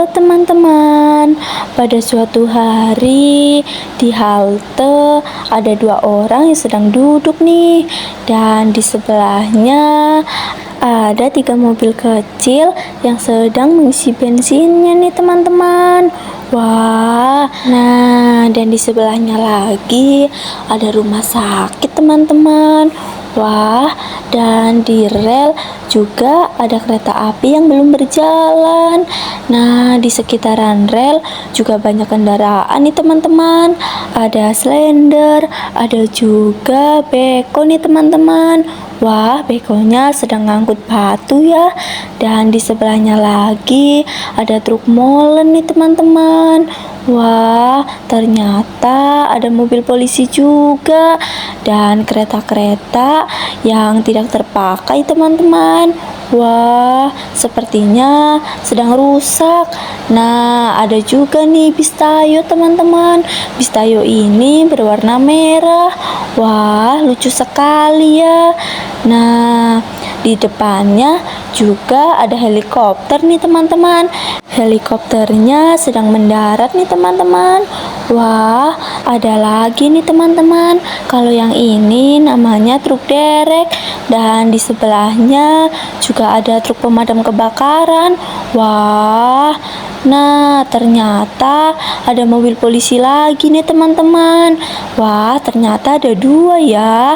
Halo teman-teman, pada suatu hari di halte ada dua orang yang sedang duduk nih, dan di sebelahnya ada tiga mobil kecil yang sedang mengisi bensinnya nih teman-teman. Wah, nah dan di sebelahnya lagi ada rumah sakit teman-teman. Wah, dan di rel juga ada kereta api yang belum berjalan. Nah, di sekitaran rel juga banyak kendaraan nih teman-teman. Ada slender, ada juga beko nih teman-teman. Wah, bekonya sedang ngangkut batu ya. Dan di sebelahnya lagi ada truk molen nih teman-teman. Wah, ternyata ada mobil polisi juga dan kereta-kereta yang tidak terpakai teman-teman. Wah, sepertinya sedang rusak. Nah, ada juga nih bis Tayo teman-teman. Bis Tayo ini berwarna merah. Wah, lucu sekali ya. Nah, di depannya juga ada helikopter nih teman-teman. Helikopternya sedang mendarat nih teman-teman. Wah, ada lagi nih teman-teman. Kalau yang ini namanya truk derek, dan di sebelahnya juga ada truk pemadam kebakaran. Wah, nah ternyata ada mobil polisi lagi nih teman-teman. Wah, ternyata ada dua ya.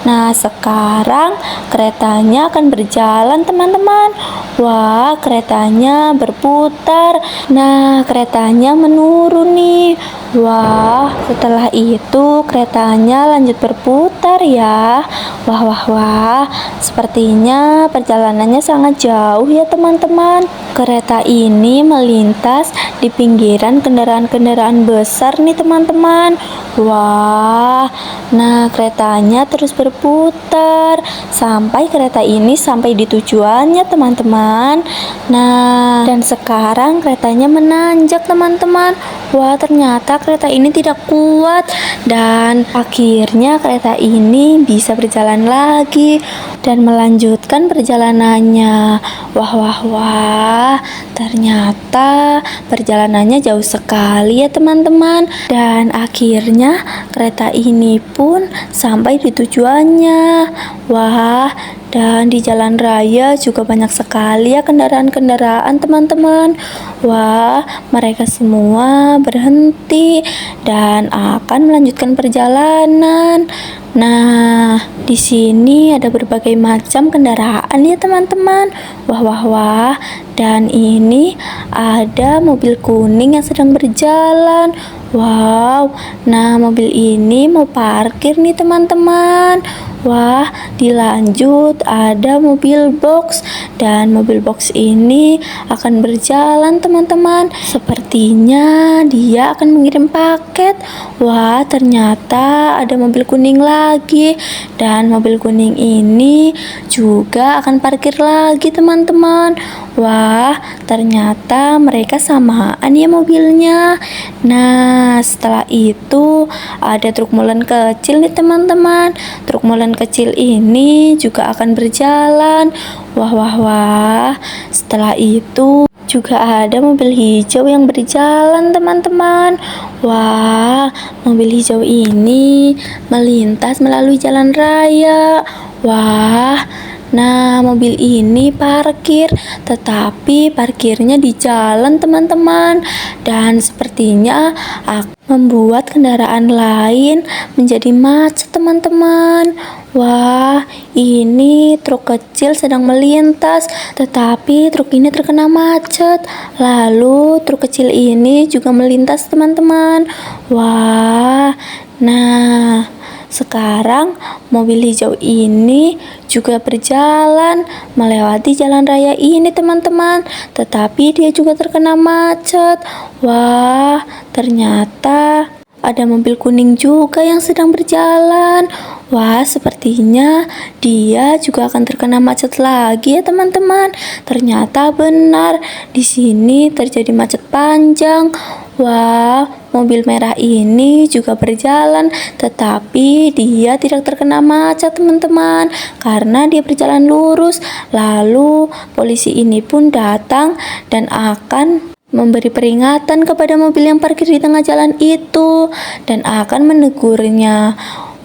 Nah, sekarang keretanya akan berjalan teman-teman. Wah, keretanya berputar. Nah, keretanya menurun nih. Wah, setelah itu keretanya lanjut berputar ya. Wah, wah, wah. Sepertinya perjalanannya sangat jauh ya teman-teman. Kereta ini melintas di pinggiran kendaraan-kendaraan besar nih teman-teman. Wah, nah keretanya terus berputar sampai kereta ini sampai di tujuannya teman-teman. Nah, dan sekarang keretanya menanjak teman-teman. Wah, ternyata kereta ini tidak kuat dan akhirnya kereta ini bisa berjalan lagi dan melanjutkan perjalanannya. Wah, wah, wah. Ternyata perjalanannya jauh sekali ya teman-teman. Dan akhirnya kereta ini pun sampai di tujuannya. Wah, dan di jalan raya juga banyak sekali ya kendaraan-kendaraan teman-teman. Wah, mereka semua berhenti dan akan melanjutkan perjalanan. Nah, di sini ada berbagai macam kendaraan ya teman-teman. Wah, wah, wah. Dan ini ada mobil kuning yang sedang berjalan. Wow, nah mobil ini mau parkir nih teman-teman. Wah, dilanjut ada mobil box, dan mobil box ini akan berjalan teman-teman. Sepertinya dia akan mengirim paket. Wah, ternyata ada mobil kuning lagi, dan mobil kuning ini juga akan parkir lagi teman-teman. Wah, ternyata mereka samaan ya mobilnya. Nah, setelah itu ada truk molen kecil nih teman-teman. Truk molen kecil ini juga akan berjalan. Wah, wah, wah. Setelah itu juga ada mobil hijau yang berjalan teman-teman. Wah, mobil hijau ini melintas melalui jalan raya. Wah, nah mobil ini parkir, tetapi parkirnya di jalan teman-teman, dan sepertinya akan membuat kendaraan lain menjadi macet teman-teman. Wah, ini truk kecil sedang melintas, tetapi truk ini terkena macet. Lalu truk kecil ini juga melintas teman-teman. Wah, nah sekarang mobil hijau ini juga berjalan melewati jalan raya ini teman-teman, tetapi dia juga terkena macet. Wah, ternyata ada mobil kuning juga yang sedang berjalan. Wah, sepertinya dia juga akan terkena macet lagi ya teman-teman. Ternyata benar, di sini terjadi macet panjang. Wah, mobil merah ini juga berjalan, tetapi dia tidak terkena macet teman-teman, karena dia berjalan lurus. Lalu polisi ini pun datang dan akan memberi peringatan kepada mobil yang parkir di tengah jalan itu dan akan menegurnya.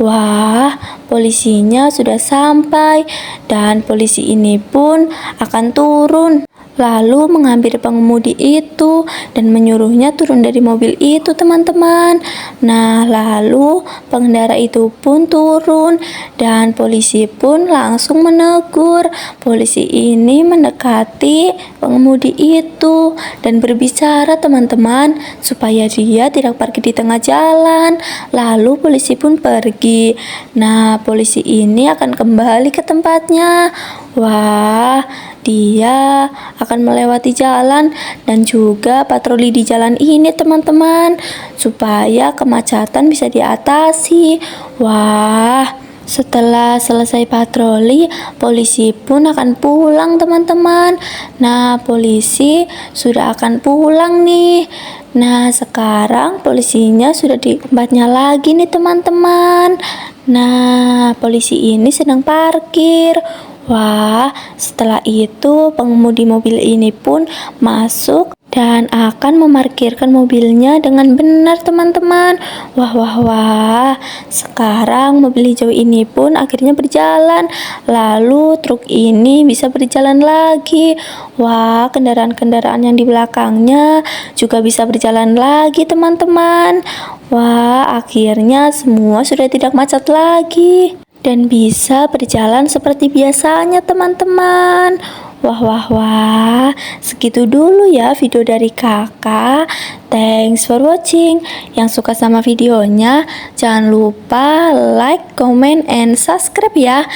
Wah, polisinya sudah sampai dan polisi ini pun akan turun. Lalu mengambil pengemudi itu dan menyuruhnya turun dari mobil itu, teman-teman. Nah, lalu pengendara itu pun turun dan polisi pun langsung menegur. Polisi ini mendekati pengemudi itu dan berbicara, teman-teman, supaya dia tidak parkir di tengah jalan. Lalu polisi pun pergi. Nah, polisi ini akan kembali ke tempatnya. Wah, dia akan melewati jalan dan juga patroli di jalan ini, teman-teman, supaya kemacetan bisa diatasi. Wah, setelah selesai patroli, polisi pun akan pulang, teman-teman. Nah, polisi sudah akan pulang nih. Nah, sekarang polisinya sudah di tempatnya lagi nih, teman-teman. Nah, polisi ini sedang parkir. Wah, setelah itu pengemudi mobil ini pun masuk dan akan memarkirkan mobilnya dengan benar, teman-teman. Wah, wah, wah. Sekarang mobil hijau ini pun akhirnya berjalan. Lalu truk ini bisa berjalan lagi. Wah, kendaraan-kendaraan yang di belakangnya juga bisa berjalan lagi, teman-teman. Wah, akhirnya semua sudah tidak macet lagi dan bisa berjalan seperti biasanya, teman-teman. Wah, wah, wah. Segitu dulu ya video dari kakak. Thanks for watching. Yang suka sama videonya, jangan lupa like, comment, and subscribe ya.